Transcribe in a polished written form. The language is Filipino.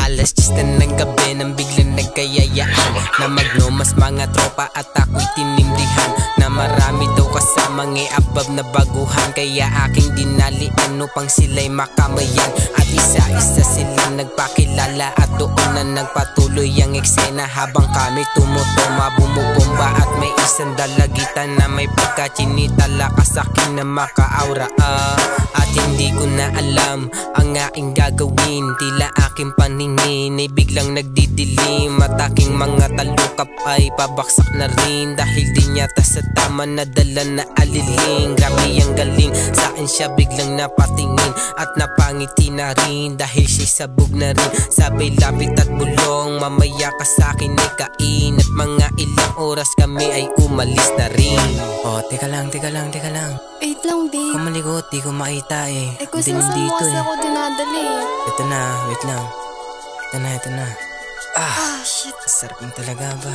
Alas 10 na ng gabi nang biglang nagkayayaan na magnomas mga tropa at ako'y tinimbrihan na marami daw kasamang abab na baguhan. Kaya aking dinalian upang sila'y makamayan at isa-isa silang nagpakilala at doon na nagpatuloy ang eksena habang kami tumutuma, bumubomba at may isang dalagitan na may pagkachinita lakas akin na makaaura at hindi ko na alam ang aking gagawin. Tila aking paningin ay biglang nagdidilim at aking mga talukap ay pabaksak na rin dahil di nyata sa tama nadala na aliling. Grabe ang galing, saan siya biglang napatingin at napangiti na rin dahil siya'y sabog na rin. Sabay lapit at bulong, mamaya ka sa'kin ay kain at mga ilang oras kami ay umalis na rin. Oh, teka lang. Wait lang, babe. Kumaligot, di ko makita eh. Kasi saan mo kasi ako dinadali? Ito na, wait lang. Ito na. Shit. Sarap mo talaga ba?